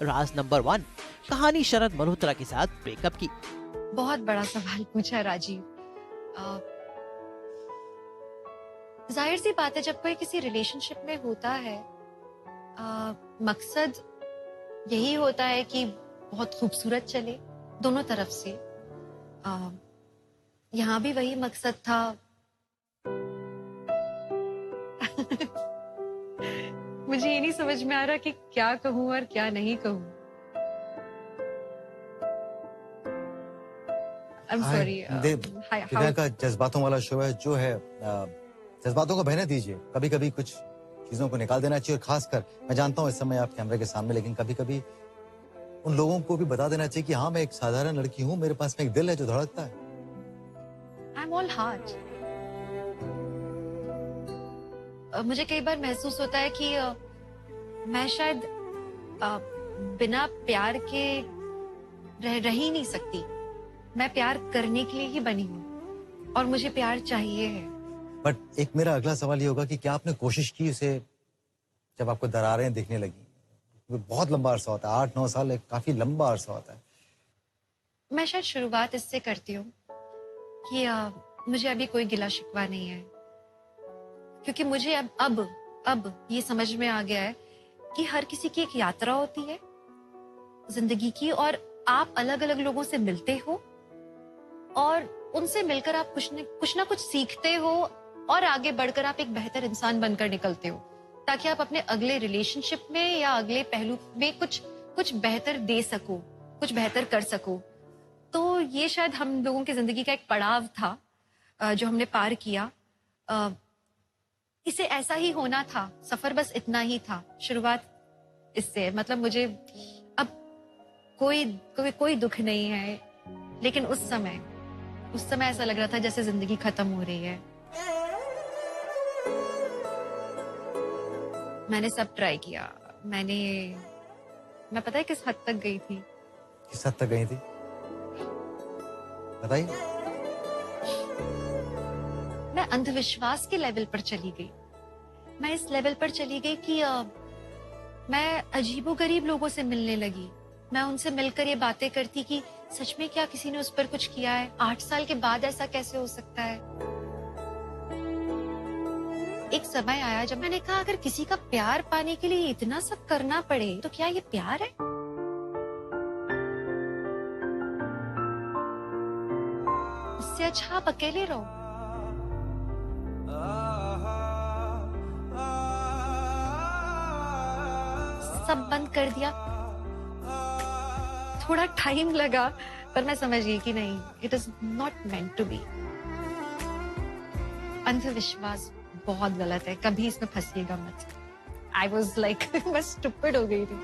राज number 1, कहानी शरद मल्होत्रा के साथ ब्रेकअप की। बहुत बड़ा सवाल पूछा राजीव। जाहिर सी बात है, जब कोई किसी रिलेशनशिप में होता है, मकसद यही होता है कि बहुत खूबसूरत चले दोनों तरफ से। यहाँ भी वही मकसद था। मुझे ये नहीं समझ में आ रहा कि क्या कहूँ और क्या नहीं कहूँ। I'm sorry. Hi, दिव्या का जज्बातों वाला शो है जो है, जज्बातों को बहने दीजिए। कभी कभी कुछ चीजों को निकाल देना चाहिए, और खासकर मैं जानता हूँ इस समय आप कैमरे के सामने, लेकिन कभी कभी उन लोगों को भी बता देना चाहिए कि हाँ, मैं एक साधारण लड़की हूँ, मेरे पास में एक दिल है जो धड़कता है। I'm all heart. मुझे कई बार महसूस होता है कि मैं शायद बिना प्यार के रह ही नहीं सकती। मैं प्यार करने के लिए ही बनी हूँ और मुझे प्यार चाहिए है। बट एक मेरा अगला सवाल ये होगा कि क्या आपने कोशिश की उसे, जब आपको दरारें दिखने लगी? वो बहुत लंबा अरसा होता है, 8-9 साल एक काफी लंबा अरसा होता है। मैं शायद शुरुआत इससे करती हूँ कि मुझे अभी कोई गिला शिकवा नहीं है, क्योंकि मुझे अब ये समझ में आ गया है कि हर किसी की एक यात्रा होती है जिंदगी की, और आप अलग अलग लोगों से मिलते हो और उनसे मिलकर आप कुछ ना कुछ सीखते हो और आगे बढ़कर आप एक बेहतर इंसान बनकर निकलते हो, ताकि आप अपने अगले रिलेशनशिप में या अगले पहलू में कुछ बेहतर दे सको, कुछ बेहतर कर सको। तो ये शायद हम लोगों की जिंदगी का एक पड़ाव था जो हमने पार किया। इसे ऐसा ही होना था, सफर बस इतना ही था। शुरुआत इससे, मतलब मुझे अब कोई दुख नहीं है, लेकिन उस समय ऐसा लग रहा था जैसे जिंदगी खत्म हो रही है। मैंने सब ट्राई किया। मैं पता है किस हद तक गई थी? किस हद तक गई थी बताइए। मैं अंधविश्वास के लेवल पर चली गई। मैं इस लेवल पर चली गई कि मैं अजीबोगरीब लोगों से मिलने लगी। मैं उनसे मिलकर ये बातें करती कि सच में क्या किसी ने उस पर कुछ किया है? 8 साल के बाद ऐसा कैसे हो सकता है? एक समय आया जब मैंने कहा, अगर किसी का प्यार पाने के लिए इतना सब करना पड़े तो क्या ये प्यार है? इससे अच्छा आप अकेले रहो। सब बंद कर दिया। थोड़ा टाइम लगा, पर मैं समझ गई कि नहीं, it is not meant to be. अंधविश्वास बहुत गलत है, कभी इसमें फंसिएगा मत। आई वॉज लाइक मैं स्टूपिड हो गई थी।